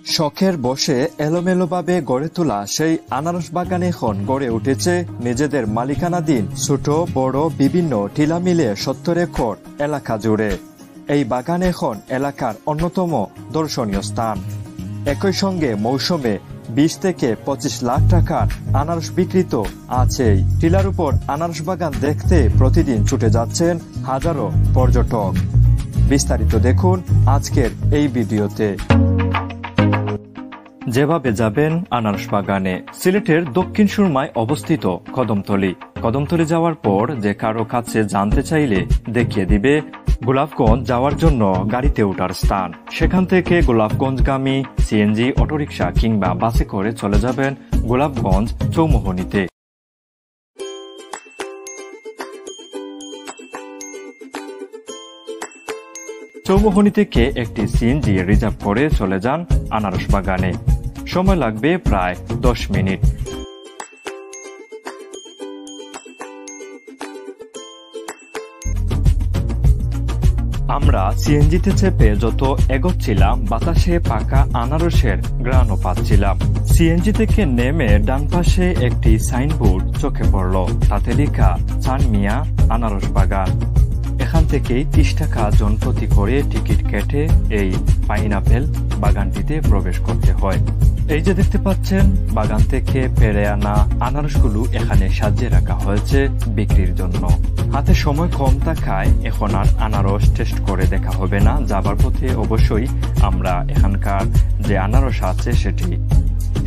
শখের বসে এলোমেলোভাবে গড়ে তোলা সেই আনারস বাগান এখন গড়ে উঠেছে নিজেদের মালিকানাধীন ছোট বড় বিভিন্ন টিলা মিলে ৭০ একর এলাকা জুড়ে। এই বাগান এখন এলাকার অন্যতম দর্শনীয় স্থান। একই সঙ্গে মৌসুমে ২০ থেকে ২৫ লাখ টাকার আনারস বিক্রি তো আছেই। টিলার উপর আনারস বাগান দেখতে প্রতিদিন ছুটে যাচ্ছেন হাজারো পর্যটক। বিস্তারিত দেখুন আজকের এই ভিডিওতে। যেভাবে যাবেন আনারস বাগানে। সিলেটের দক্ষিণ সুরমায় অবস্থিত কদমতলী। কদমতলী যাওয়ার পর যে কারো কাছে জানতে চাইলে দেখিয়ে দিবে গোলাপগঞ্জ যাওয়ার জন্য গাড়িতে ওঠার স্থান। সেখান থেকে গোলাপগঞ্জগামী সিএনজি, অটোরিকশা কিংবা বাসে করে চলে যাবেন গোলাপগঞ্জ চৌমোহনীতে। চৌমোহনী থেকে একটি সিএনজি রিজার্ভ করে চলে যান আনারস বাগানে। সময় লাগবে প্রায় ১০ মিনিট। আমরা সিএনজিতে চেপে যত এগোচ্ছিলাম বাতাসে পাকা আনারসের ঘ্রাণও পাচ্ছিলাম। সিএনজি থেকে নেমে ডান পাশে একটি সাইনবোর্ড চোখে পড়ল, তাতে লেখা চান মিয়া আনারস বাগান। এখান থেকেই ৩০ টাকা জনপ্রতি করে টিকিট কেটে এই পাইনাপেল বাগানটিতে প্রবেশ করতে হয়। এই যে দেখতে পাচ্ছেন বাগান থেকে পেরে আনা আনারসগুলো এখানে সাজিয়ে রাখা হয়েছে বিক্রির জন্য। হাতে সময় কম থাকায় এখন আর আনারস টেস্ট করে দেখা হবে না। যাবার পথে অবশ্যই আমরা এখানকার যে আনারস আছে সেটি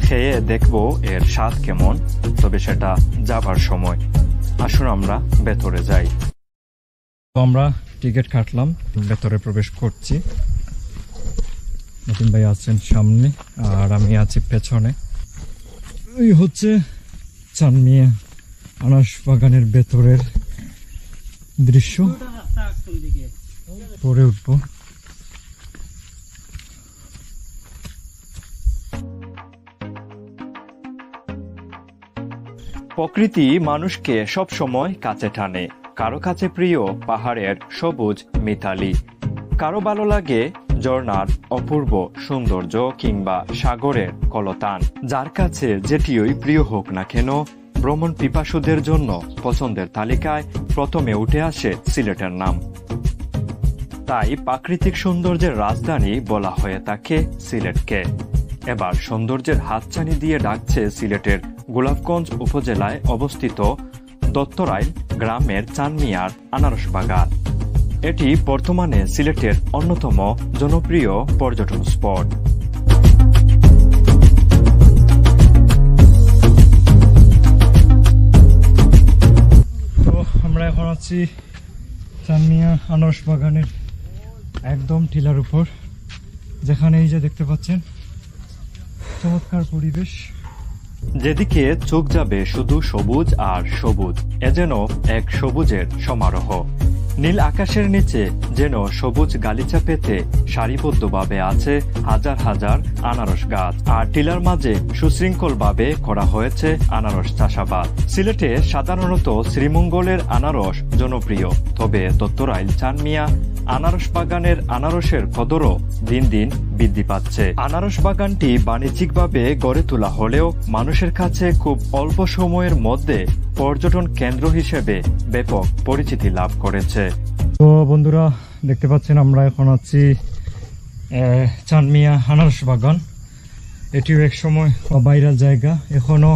খেয়ে দেখব এর স্বাদ কেমন, তবে সেটা যাবার সময়। আসুন আমরা ভেতরে যাই। আমরা টিকিট কাটলাম, ভেতরে প্রবেশ করছি। নতুন ভাই আছেন সামনে আর আমি আছি পেছনে। এই হচ্ছে চান মিয়া আনারস বাগানের ভেতরের দৃশ্য। পরে উঠব। প্রকৃতি মানুষকে সব সময় কাছে টানে। কারো কাছে প্রিয় পাহাড়ের সবুজ মিতালি, কারো ভালো লাগে ঝর্ণার অপূর্ব সৌন্দর্য কিংবা সাগরের কলতান। যার কাছে যেটিই প্রিয় হোক না কেন, ভ্রমণ পিপাসুদের জন্য পছন্দের তালিকায় প্রথমে উঠে আসে সিলেটের নাম। তাই প্রাকৃতিক সৌন্দর্যের রাজধানী বলা হয়ে থাকে সিলেটকে। এবার সৌন্দর্যের হাতছানি দিয়ে ডাকছে সিলেটের গোলাপগঞ্জ উপজেলায় অবস্থিত দত্তরাইল গ্রামের চান মিয়ার আনারস বাগান। এটি বর্তমানে সিলেটের অন্যতম জনপ্রিয় পর্যটন স্পট। তো আমরা এখন আছি চান মিয়া আনারস বাগানের একদম টিলার উপর, যেখানে এই যে দেখতে পাচ্ছেন চমৎকার পরিবেশ। যেদিকে চোখ যাবে শুধু সবুজ আর সবুজ, এ যেন এক সবুজের সমারোহ। নীল আকাশের নিচে যেন সবুজ গালিচা পেতে সারিবদ্ধভাবে আছে হাজার হাজার আনারস গাছ, আর টিলার মাঝে সুশৃঙ্খলভাবে করা হয়েছে আনারস চাষাবাদ। সিলেটে সাধারণত শ্রীমঙ্গলের আনারস জনপ্রিয়, তবে দত্তরাইল চান মিয়া আনারস বাগানের আনারসের কদরও দিন দিন বৃদ্ধি পাচ্ছে। আনারস বাগানটি বাণিজ্যিকভাবে গড়ে তোলা হলেও মানুষের কাছে খুব অল্প সময়ের মধ্যে পর্যটন কেন্দ্র হিসেবে ব্যাপক পরিচিতি লাভ করেছে। তো বন্ধুরা দেখতে পাচ্ছেন আমরা এখন আছি চান মিয়া আনারস বাগান। এটিও এক সময় ভাইরাল জায়গা, এখনো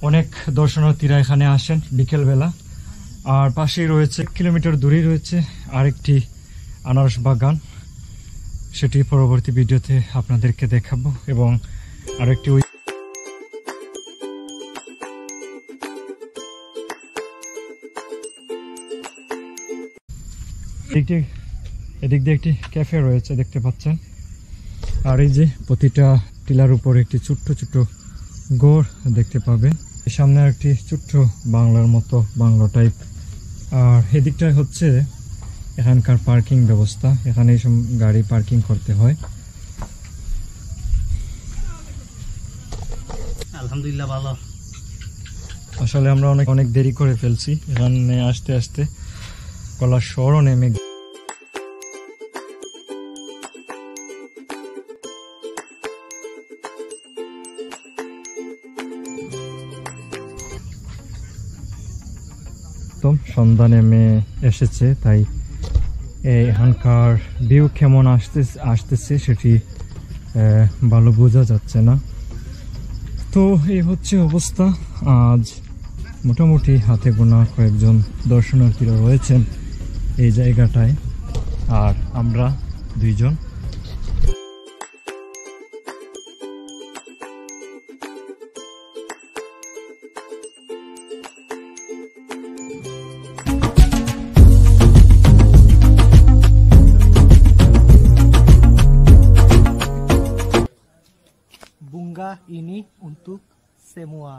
অনেক দর্শনার্থীরা এখানে আসেন বিকেলবেলা। আর পাশেই রয়েছে, কিলোমিটার দূরেই রয়েছে আরেকটি আনারস বাগান। সেটি পরবর্তী ভিডিওতে আপনাদেরকে দেখাবো। এবং আরেকটি এদিক দিয়ে একটি ক্যাফে রয়েছে দেখতে পাচ্ছেন। আর এই যে প্রতিটা টিলার উপর একটি ছোট্ট ছোট্ট ঘর দেখতে পাবেন। সামনে একটি ছোট্ট বাংলার মতো বাংলো টাইপ। আর এদিকটায় হচ্ছে এখানকার পার্কিং ব্যবস্থা, এখানে সব গাড়ি পার্কিং করতে হয়। আলহামদুলিল্লাহ ভালো। আসলে আমরা অনেক দেরি করে ফেলছি এখানে আসতে আসতে। কলার শহরও নেমে একদম সন্ধ্যা নেমে এসেছে, তাই এখানকার ভিউ কেমন আসতেছে সেটি ভালো বোঝা যাচ্ছে না। তো এই হচ্ছে অবস্থা। আজ মোটামুটি হাতে গোনা কয়েকজন দর্শনার্থীরা রয়েছেন এই জায়গাটায়, আর আমরা দুইজন। Bunga ini untuk semua.